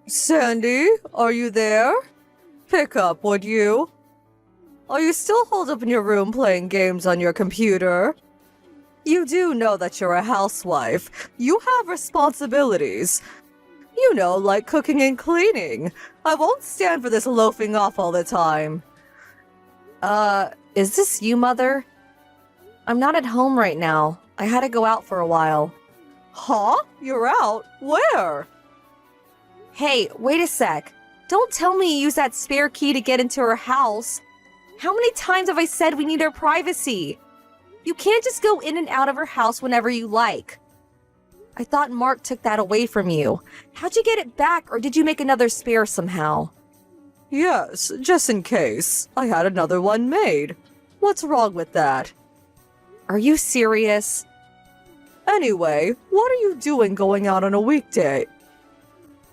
Sandy, are you there? Pick up, would you? Are you still holed up in your room playing games on your computer? You do know that you're a housewife. You have responsibilities. You know, like cooking and cleaning. I won't stand for this loafing off all the time. Is this you, Mother? I'm not at home right now. I had to go out for a while. Huh? You're out? Where? Hey, wait a sec. Don't tell me you used that spare key to get into her house. How many times have I said we need our privacy? You can't just go in and out of her house whenever you like. I thought Mark took that away from you. How'd you get it back, or did you make another spare somehow? Yes, just in case. I had another one made. What's wrong with that? Are you serious? Anyway, what are you doing going out on a weekday?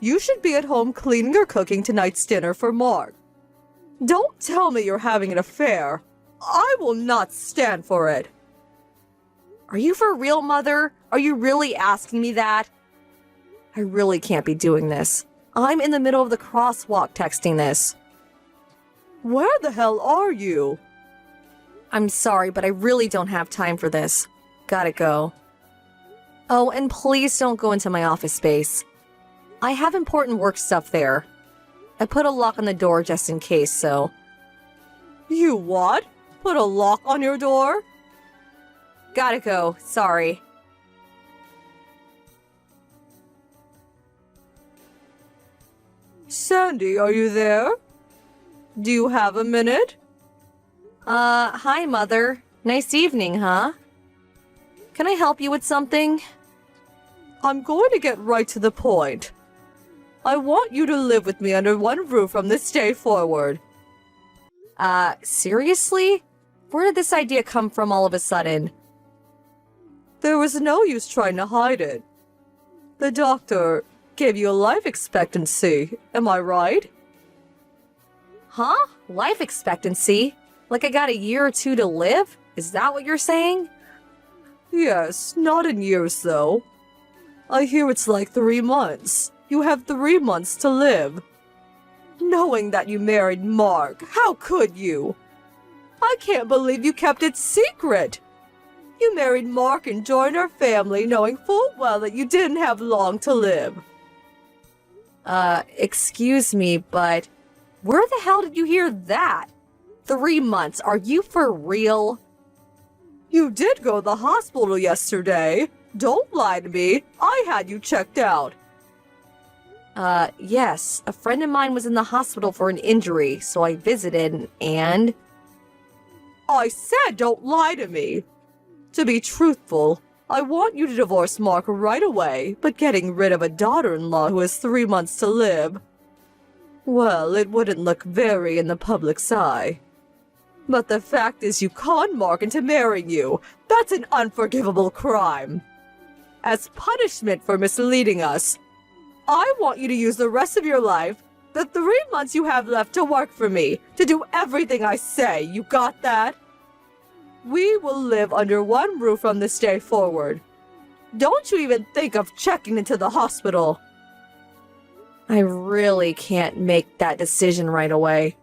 You should be at home cleaning or cooking tonight's dinner for Mark. Don't tell me you're having an affair. I will not stand for it. Are you for real, Mother? Are you really asking me that? I really can't be doing this. I'm in the middle of the crosswalk texting this. Where the hell are you? I'm sorry, but I really don't have time for this. Gotta go. Oh, and please don't go into my office space. I have important work stuff there. I put a lock on the door just in case, so... You what? Put a lock on your door? Gotta go, sorry. Sandy, are you there? Do you have a minute? Hi, Mother. Nice evening, huh? Can I help you with something? I'm going to get right to the point. I want you to live with me under one roof from this day forward. Seriously? Where did this idea come from all of a sudden? There was no use trying to hide it. The doctor gave you a life expectancy, am I right? Huh? Life expectancy? Like I got a year or two to live? Is that what you're saying? Yes, not in years though. I hear it's like 3 months. You have 3 months to live. Knowing that you married Mark, how could you? I can't believe you kept it secret. You married Mark and joined our family knowing full well that you didn't have long to live. Excuse me, but where the hell did you hear that? 3 months, are you for real? You did go to the hospital yesterday. Don't lie to me. I had you checked out. Yes. A friend of mine was in the hospital for an injury, so I visited and... I said don't lie to me. To be truthful, I want you to divorce Mark right away, but getting rid of a daughter-in-law who has 3 months to live... Well, it wouldn't look very in the public's eye. But the fact is you conned Mark into marrying you. That's an unforgivable crime. As punishment for misleading us, I want you to use the rest of your life, the 3 months you have left to work for me, to do everything I say. You got that? We will live under one roof from this day forward. Don't you even think of checking into the hospital. I really can't make that decision right away.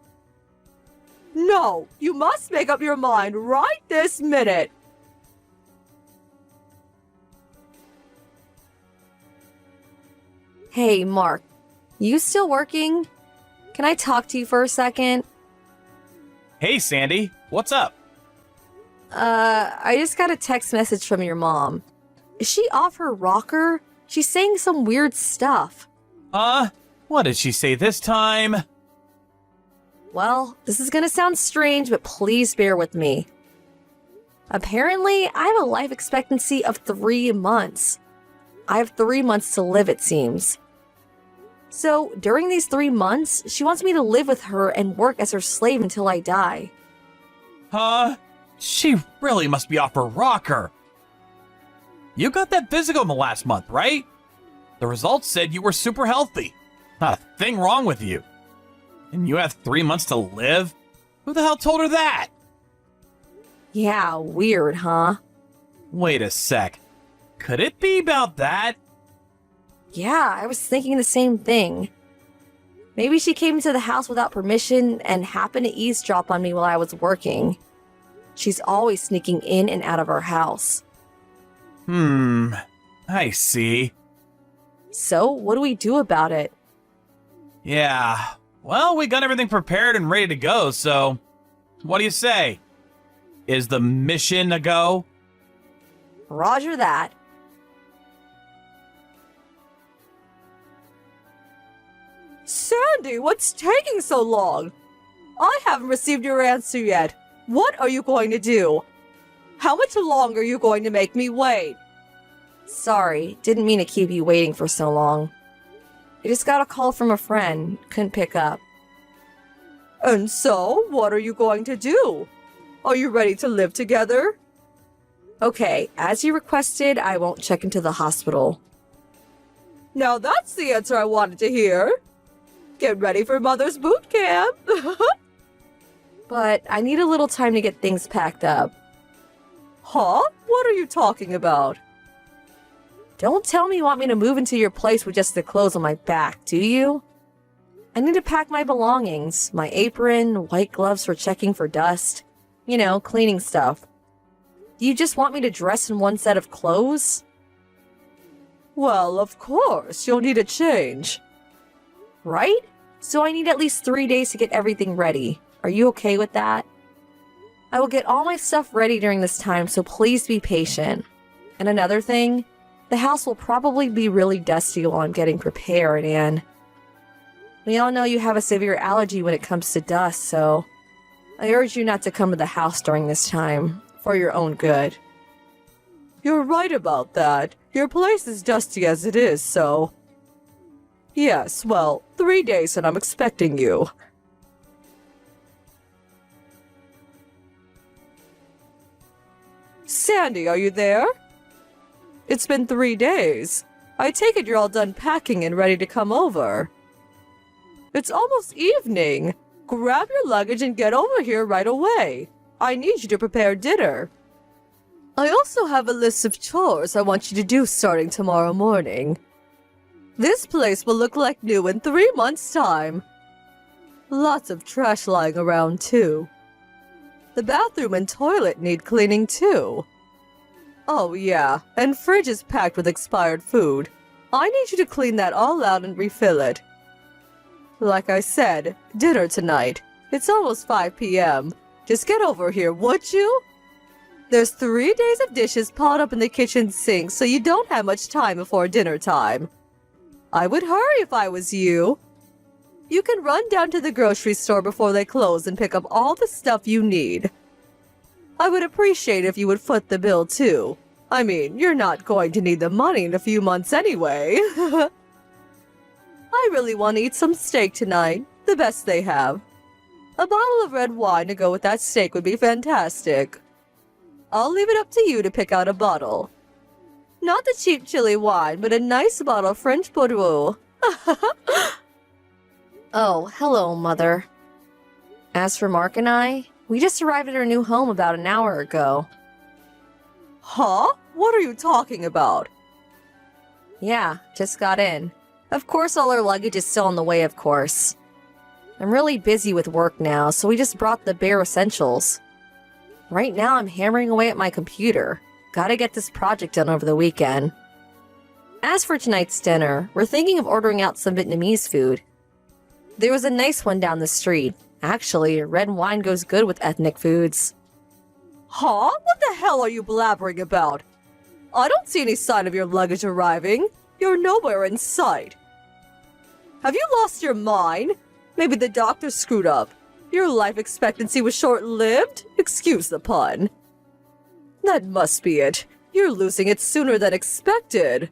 No, you must make up your mind right this minute. Hey, Mark, you still working? Can I talk to you for a second? Hey, Sandy, what's up? I just got a text message from your mom. Is she off her rocker? She's saying some weird stuff. What did she say this time? Well, this is gonna sound strange, but please bear with me. Apparently, I have a life expectancy of 3 months. I have 3 months to live, it seems. So, during these 3 months, she wants me to live with her and work as her slave until I die. She really must be off her rocker. You got that physical in the last month, right? The results said you were super healthy. Not a thing wrong with you. And you have 3 months to live? Who the hell told her that? Yeah, weird, huh? Wait a sec. Could it be about that? Yeah, I was thinking the same thing. Maybe she came to the house without permission and happened to eavesdrop on me while I was working. She's always sneaking in and out of our house. I see. So, what do we do about it? Yeah, well, we got everything prepared and ready to go, so what do you say? Is the mission a go? Roger that. Sandy, what's taking so long? I haven't received your answer yet. What are you going to do? How much longer are you going to make me wait? Sorry, didn't mean to keep you waiting for so long. I just got a call from a friend, couldn't pick up. And so, what are you going to do? Are you ready to live together? Okay, as you requested, I won't check into the hospital. Now that's the answer I wanted to hear. Get ready for Mother's boot camp. But I need a little time to get things packed up. Huh? What are you talking about? Don't tell me you want me to move into your place with just the clothes on my back, do you? I need to pack my belongings, my apron, white gloves for checking for dust. You know, cleaning stuff. Do you just want me to dress in one set of clothes? Well, of course, you'll need a change. Right? So I need at least 3 days to get everything ready. Are you okay with that? I will get all my stuff ready during this time, so please be patient. And another thing, the house will probably be really dusty while I'm getting prepared, and we all know you have a severe allergy when it comes to dust, so I urge you not to come to the house during this time, for your own good. You're right about that. Your place is dusty as it is, so... Yes, well, 3 days and I'm expecting you. Sandy, are you there? It's been 3 days. I take it you're all done packing and ready to come over. It's almost evening. Grab your luggage and get over here right away. I need you to prepare dinner. I also have a list of chores I want you to do starting tomorrow morning. This place will look like new in 3 months' time. Lots of trash lying around, too. The bathroom and toilet need cleaning, too. Oh, yeah, and fridge is packed with expired food. I need you to clean that all out and refill it. Like I said, dinner tonight. It's almost 5 p.m. Just get over here, would you? There's 3 days of dishes piled up in the kitchen sink, so you don't have much time before dinner time. I would hurry if I was you. You can run down to the grocery store before they close and pick up all the stuff you need. I would appreciate if you would foot the bill, too. I mean, you're not going to need the money in a few months anyway. I really want to eat some steak tonight, the best they have. A bottle of red wine to go with that steak would be fantastic. I'll leave it up to you to pick out a bottle. Not the cheap chili wine, but a nice bottle of French Bordeaux. Oh, hello, Mother. As for Mark and I, we just arrived at our new home about an hour ago. Huh? What are you talking about? Yeah, just got in. Of course, all our luggage is still on the way, of course. I'm really busy with work now, so we just brought the bare essentials. Right now, I'm hammering away at my computer. Gotta get this project done over the weekend. As for tonight's dinner, we're thinking of ordering out some Vietnamese food. There was a nice one down the street. Actually, red wine goes good with ethnic foods. Huh? What the hell are you blabbering about? I don't see any sign of your luggage arriving. You're nowhere in sight. Have you lost your mind? Maybe the doctor screwed up. Your life expectancy was short-lived? Excuse the pun. That must be it. You're losing it sooner than expected.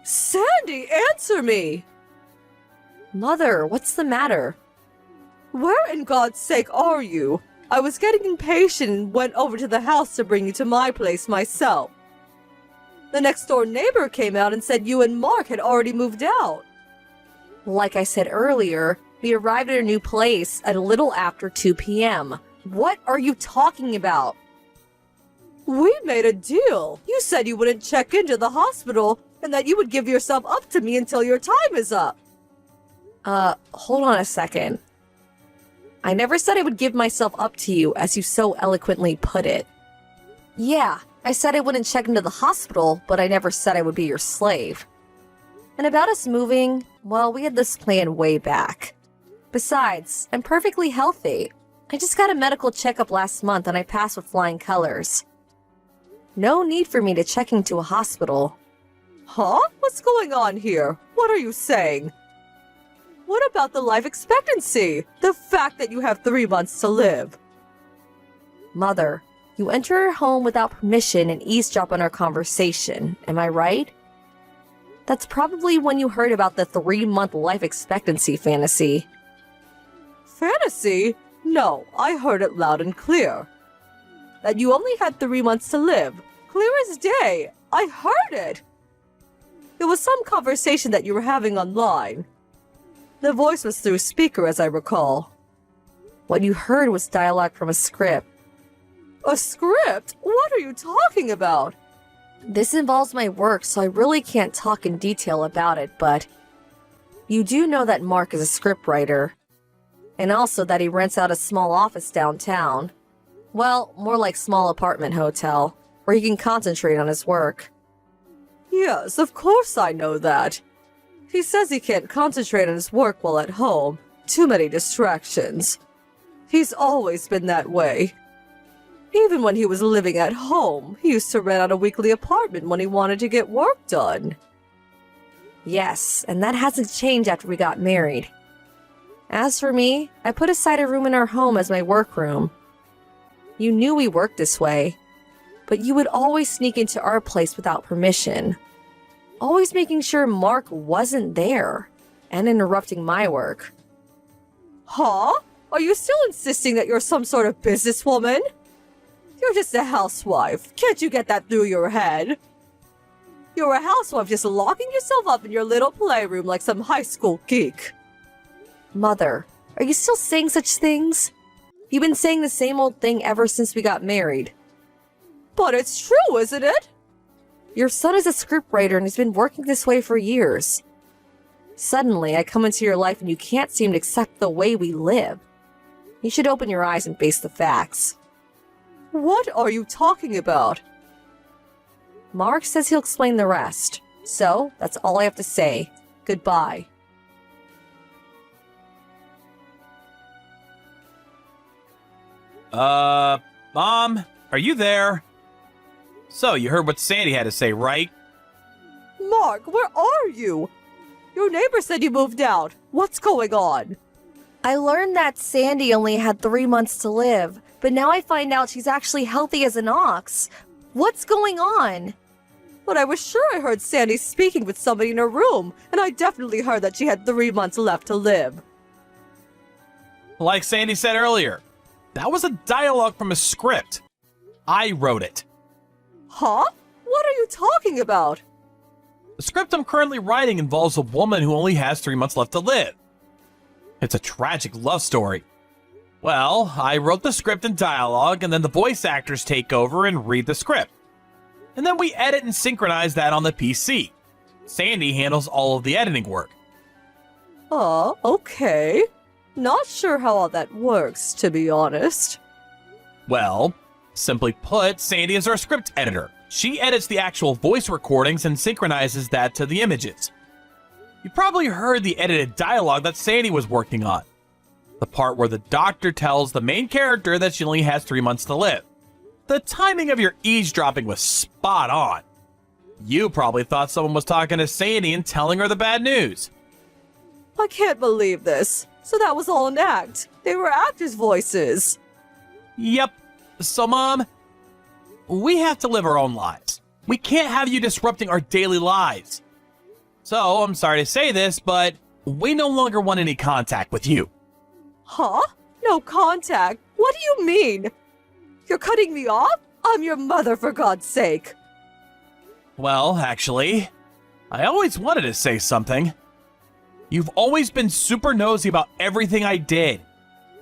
Sandy, answer me! Mother, what's the matter? Where in God's sake are you? I was getting impatient and went over to the house to bring you to my place myself. The next-door neighbor came out and said you and Mark had already moved out. Like I said earlier, we arrived at our new place at a little after 2 p.m. What are you talking about? We made a deal. You said you wouldn't check into the hospital and that you would give yourself up to me until your time is up. Hold on a second. I never said I would give myself up to you, as you so eloquently put it. Yeah, I said I wouldn't check into the hospital, but I never said I would be your slave. And about us moving, well, we had this plan way back. Besides, I'm perfectly healthy. I just got a medical checkup last month and I passed with flying colors. No need for me to check into a hospital. Huh? What's going on here? What are you saying? What about the life expectancy? The fact that you have 3 months to live? Mother, you enter our home without permission and eavesdrop on our conversation, am I right? That's probably when you heard about the 3-month life expectancy fantasy. Fantasy? No, I heard it loud and clear. That you only had 3 months to live. Clear as day. I heard it. It was some conversation that you were having online. The voice was through speaker, as I recall. What you heard was dialogue from a script. A script? What are you talking about? This involves my work, so I really can't talk in detail about it, but you do know that Mark is a scriptwriter, and also that he rents out a small office downtown. Well, more like small apartment hotel, where he can concentrate on his work. Yes, of course I know that. He says he can't concentrate on his work while at home. Too many distractions. He's always been that way. Even when he was living at home, he used to rent out a weekly apartment when he wanted to get work done. Yes, and that hasn't changed after we got married. As for me, I put aside a room in our home as my workroom. You knew we worked this way, but you would always sneak into our place without permission. Always making sure Mark wasn't there, and interrupting my work. Huh? Are you still insisting that you're some sort of businesswoman? You're just a housewife. Can't you get that through your head? You're a housewife just locking yourself up in your little playroom like some high school geek. Mother, are you still saying such things? You've been saying the same old thing ever since we got married. But it's true, isn't it? Your son is a scriptwriter and he's been working this way for years. Suddenly, I come into your life and you can't seem to accept the way we live. You should open your eyes and face the facts. What are you talking about? Mark says he'll explain the rest. So, that's all I have to say. Goodbye. Mom, are you there? So, you heard what Sandy had to say, right? Mark, where are you? Your neighbor said you moved out. What's going on? I learned that Sandy only had 3 months to live, but now I find out she's actually healthy as an ox. What's going on? But I was sure I heard Sandy speaking with somebody in her room, and I definitely heard that she had 3 months left to live. Like Sandy said earlier, that was a dialogue from a script. I wrote it. Huh? What are you talking about? The script I'm currently writing involves a woman who only has 3 months left to live. It's a tragic love story. Well, I wrote the script and dialogue, and then the voice actors take over and read the script. And then we edit and synchronize that on the PC. Sandy handles all of the editing work. Oh, okay. Not sure how all that works, to be honest. Well, simply put, Sandy is our script editor. She edits the actual voice recordings and synchronizes that to the images. You probably heard the edited dialogue that Sandy was working on. The part where the doctor tells the main character that she only has 3 months to live. The timing of your eavesdropping was spot on. You probably thought someone was talking to Sandy and telling her the bad news. I can't believe this. So that was all an act. They were actors' voices. Yep. So, Mom, we have to live our own lives. We can't have you disrupting our daily lives. So, I'm sorry to say this, but we no longer want any contact with you. Huh? No contact? What do you mean? You're cutting me off? I'm your mother, for God's sake. Well, actually, I always wanted to say something. You've always been super nosy about everything I did.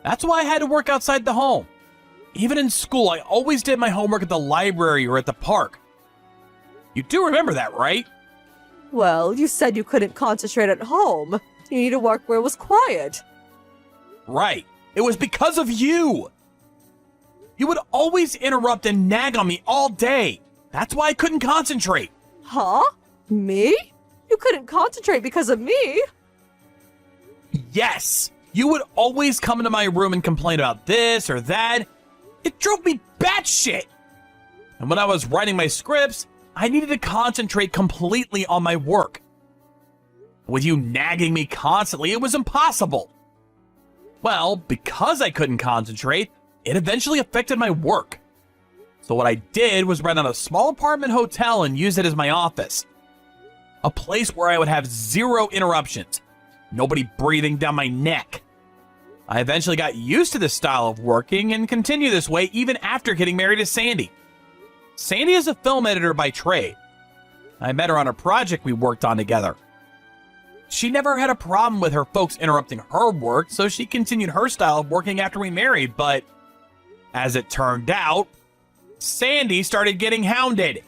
That's why I had to work outside the home. Even in school, I always did my homework at the library or at the park. You do remember that, right? Well, you said you couldn't concentrate at home. You need to work where it was quiet. Right. It was because of you. You would always interrupt and nag on me all day. That's why I couldn't concentrate. Huh? Me? You couldn't concentrate because of me? Yes. You would always come into my room and complain about this or that. It drove me batshit. And when I was writing my scripts, I needed to concentrate completely on my work. With you nagging me constantly, it was impossible. Well, because I couldn't concentrate, it eventually affected my work. So what I did was rent out a small apartment hotel and use it as my office. A place where I would have zero interruptions. Nobody breathing down my neck. I eventually got used to this style of working and continue this way even after getting married to Sandy. Sandy is a film editor by trade. I met her on a project we worked on together. She never had a problem with her folks interrupting her work, so she continued her style of working after we married, but as it turned out, Sandy started getting hounded.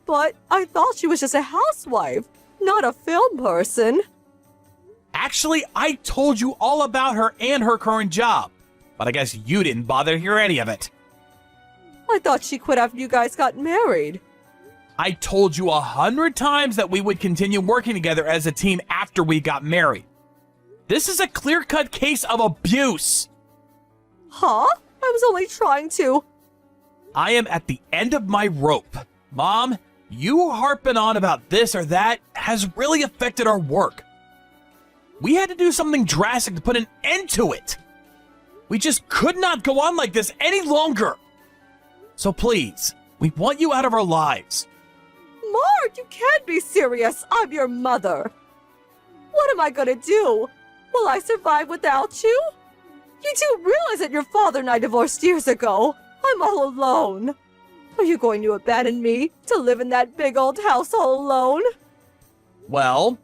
But I thought she was just a housewife, not a film person. Actually, I told you all about her and her current job, but I guess you didn't bother to hear any of it. I thought she quit after you guys got married. I told you 100 times that we would continue working together as a team after we got married. This is a clear-cut case of abuse. Huh? I was only trying to. I am at the end of my rope. Mom, you harping on about this or that has really affected our work. We had to do something drastic to put an end to it. We just could not go on like this any longer. So please, we want you out of our lives. Mark, you can't be serious. I'm your mother. What am I gonna do? Will I survive without you? You do realize that your father and I divorced years ago. I'm all alone. Are you going to abandon me to live in that big old house all alone? Well,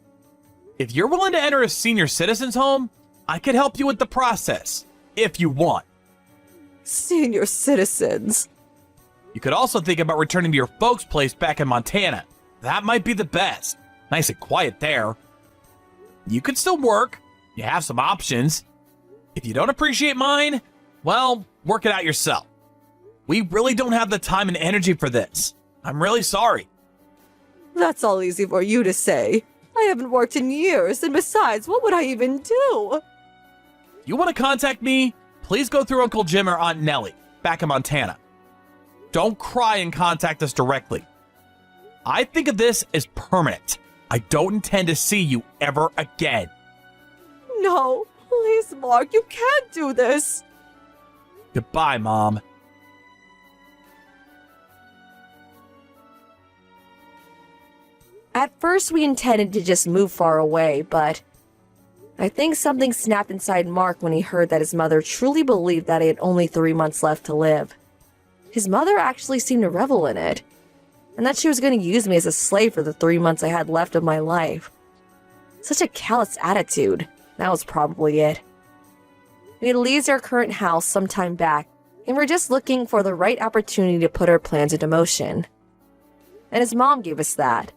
if you're willing to enter a senior citizen's home, I could help you with the process, if you want. Senior citizens. You could also think about returning to your folks' place back in Montana. That might be the best. Nice and quiet there. You could still work. You have some options. If you don't appreciate mine, well, work it out yourself. We really don't have the time and energy for this. I'm really sorry. That's all easy for you to say. I haven't worked in years, and besides, what would I even do? If you want to contact me, please go through Uncle Jim or Aunt Nellie, back in Montana. Don't cry and contact us directly. I think of this as permanent. I don't intend to see you ever again. No, please, Mark, you can't do this. Goodbye, Mom. At first, we intended to just move far away, but I think something snapped inside Mark when he heard that his mother truly believed that he had only 3 months left to live. His mother actually seemed to revel in it, and that she was going to use me as a slave for the 3 months I had left of my life. Such a callous attitude. That was probably it. We had leased our current house some time back, and we're just looking for the right opportunity to put our plans into motion. And his mom gave us that.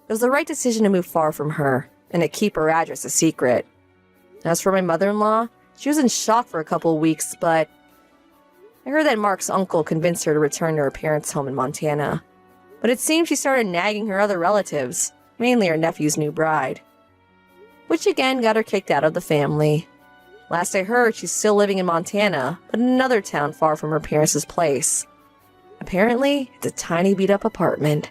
It was the right decision to move far from her, and to keep her address a secret. As for my mother-in-law, she was in shock for a couple of weeks, but I heard that Mark's uncle convinced her to return to her parents' home in Montana. But it seems she started nagging her other relatives, mainly her nephew's new bride. Which again got her kicked out of the family. Last I heard, she's still living in Montana, but in another town far from her parents' place. Apparently, it's a tiny beat-up apartment.